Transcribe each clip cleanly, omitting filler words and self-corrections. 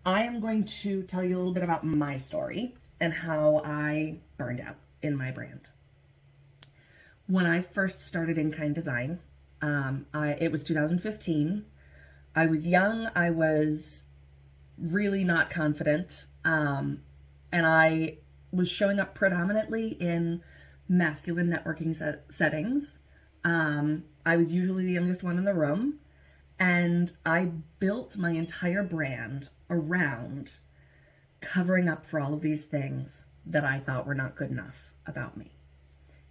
I am going to tell you a little bit about my story and how I burned out in my brand. When I first started inKind Design, it was 2015. I was young. I was really not confident. And I was showing up predominantly in masculine networking settings. I was usually the youngest one in the room. And I built my entire brand around covering up for all of these things that I thought were not good enough about me.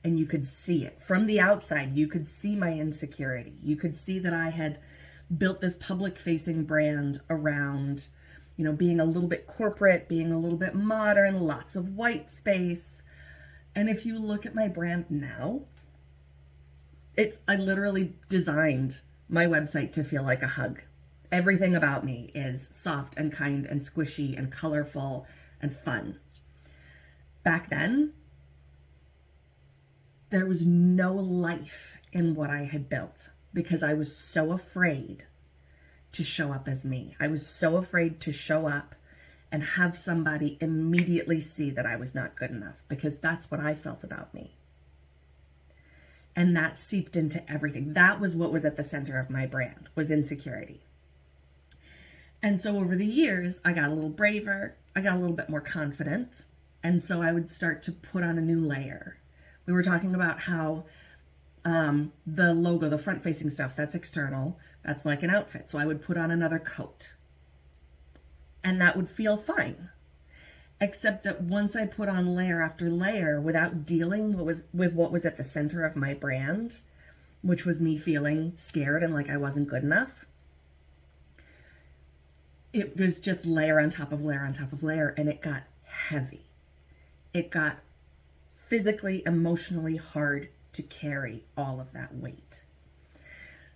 And you could see it from the outside. You could see my insecurity. You could see that I had built this public facing brand around, being a little bit corporate, being a little bit modern, lots of white space. And if you look at my brand now, I literally designed my website to feel like a hug. Everything about me is soft and kind and squishy and colorful and fun. Back then, there was no life in what I had built because I was so afraid to show up as me. I was so afraid to show up and have somebody immediately see that I was not good enough, because that's what I felt about me. And that seeped into everything. That was what was at the center of my brand, was insecurity. And so over the years, I got a little braver. I got a little bit more confident. And so I would start to put on a new layer. We were talking about how the logo, the front-facing stuff, that's external. That's like an outfit. So I would put on another coat. And that would feel fine. Except that once I put on layer after layer without dealing with what was at the center of my brand, which was me feeling scared and like I wasn't good enough, it was just layer on top of layer on top of layer, and it got heavy. It got physically, emotionally hard to carry all of that weight.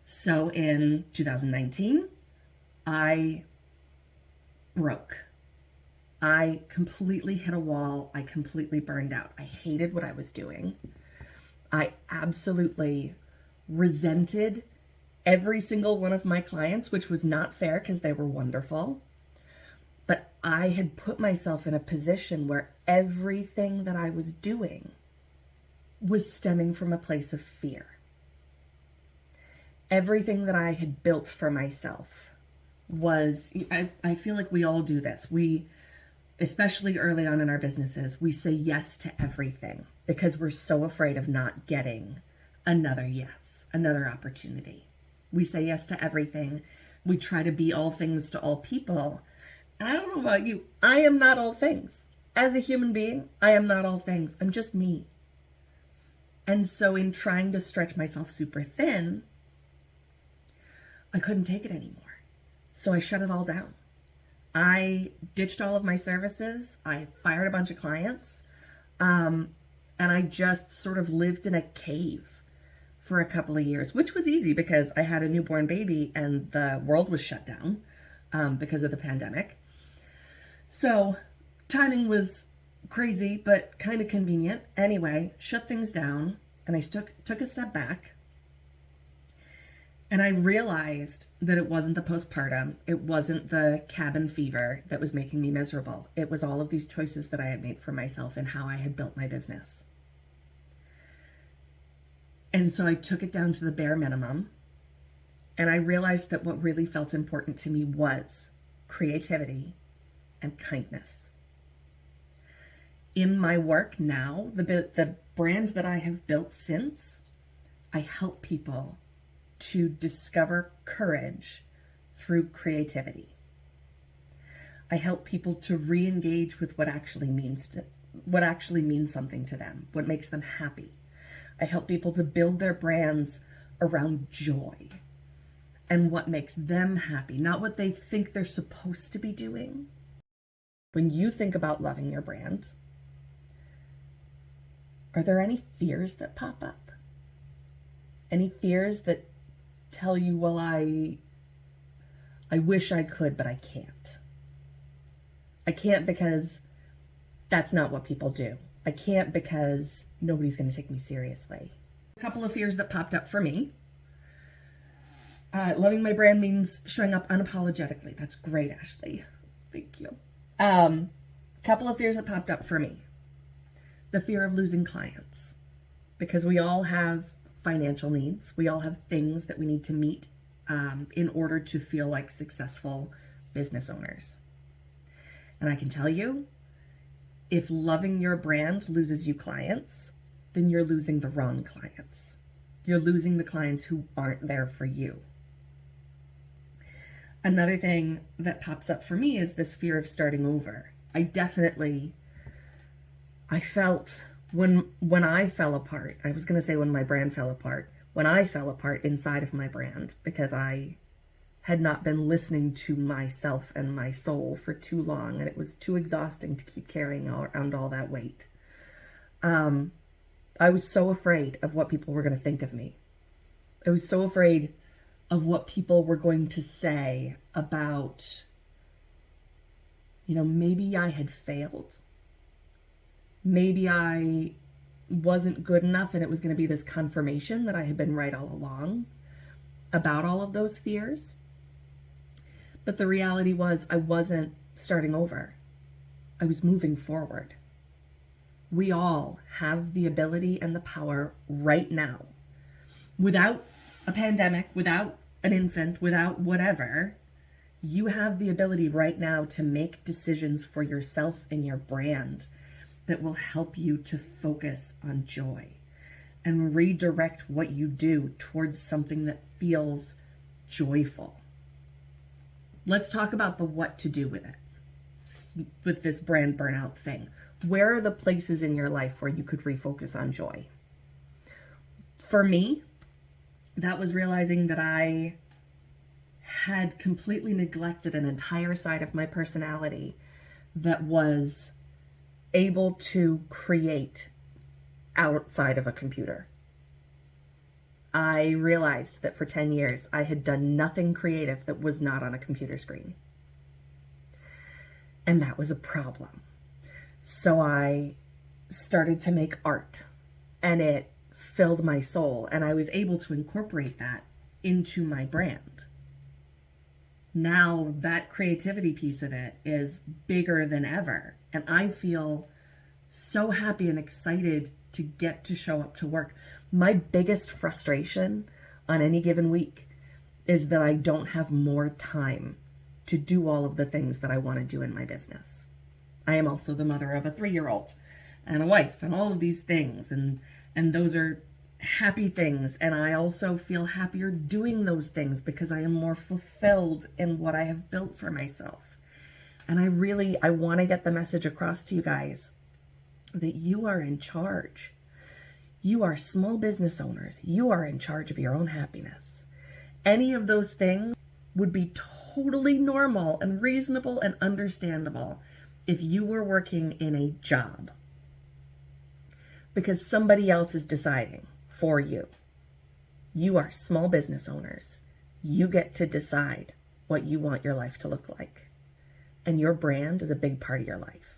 So in 2019, I broke. I completely hit a wall. I completely burned out. I hated what I was doing. I absolutely resented every single one of my clients, which was not fair because they were wonderful. But I had put myself in a position where everything that I was doing was stemming from a place of fear. Everything that I had built for myself was, I feel like we all do this. Especially early on in our businesses, we say yes to everything because we're so afraid of not getting another yes, another opportunity. We say yes to everything. We try to be all things to all people. And I don't know about you, I am not all things. As a human being, I am not all things. I'm just me. And so in trying to stretch myself super thin, I couldn't take it anymore. So I shut it all down. I ditched all of my services. I fired a bunch of clients. And I just sort of lived in a cave for a couple of years, which was easy because I had a newborn baby and the world was shut down because of the pandemic. So timing was crazy, but kind of convenient. Anyway, shut things down, and I took a step back. And I realized that it wasn't the postpartum, it wasn't the cabin fever that was making me miserable. It was all of these choices that I had made for myself and how I had built my business. And so I took it down to the bare minimum. And I realized that what really felt important to me was creativity and kindness. In my work now, the brand that I have built since, I help people to discover courage through creativity. I help people to re-engage with what actually means something to them, what makes them happy. I help people to build their brands around joy and what makes them happy, not what they think they're supposed to be doing. When you think about loving your brand, are there any fears that pop up? Any fears that tell you, well, I wish I could, but I can't. I can't because that's not what people do. I can't because nobody's going to take me seriously. A couple of fears that popped up for me. Loving my brand means showing up unapologetically. That's great, Ashley. Thank you. Couple of fears that popped up for me. The fear of losing clients, because we all have financial needs. We all have things that we need to meet in order to feel like successful business owners. And I can tell you, if loving your brand loses you clients, then you're losing the wrong clients. You're losing the clients who aren't there for you. Another thing that pops up for me is this fear of starting over. I felt when I fell apart, I was going to say when my brand fell apart, when I fell apart inside of my brand, because I had not been listening to myself and my soul for too long, and it was too exhausting to keep carrying around all that weight. I was so afraid of what people were going to think of me. I was so afraid of what people were going to say about, maybe I had failed. Maybe I wasn't good enough, and it was going to be this confirmation that I had been right all along about all of those fears. But the reality was I wasn't starting over. I was moving forward. We all have the ability and the power right now, without a pandemic, without an infant, without whatever. You have the ability right now to make decisions for yourself and your brand that will help you to focus on joy and redirect what you do towards something that feels joyful. Let's talk about the what to do with it, with this brand burnout thing. Where are the places in your life where you could refocus on joy? For me, that was realizing that I had completely neglected an entire side of my personality that was able to create outside of a computer. I realized that for 10 years, I had done nothing creative that was not on a computer screen. And that was a problem. So I started to make art, and it filled my soul, and I was able to incorporate that into my brand. Now that creativity piece of it is bigger than ever, and I feel so happy and excited to get to show up to work. My biggest frustration on any given week is that I don't have more time to do all of the things that I want to do in my business. I am also the mother of a 3-year-old and a wife and all of these things, and those are happy things, and I also feel happier doing those things because I am more fulfilled in what I have built for myself. And I want to get the message across to you guys that you are in charge. You are small business owners. You are in charge of your own happiness. Any of those things would be totally normal and reasonable and understandable if you were working in a job, because somebody else is deciding for you. You are small business owners. You get to decide what you want your life to look like. And your brand is a big part of your life.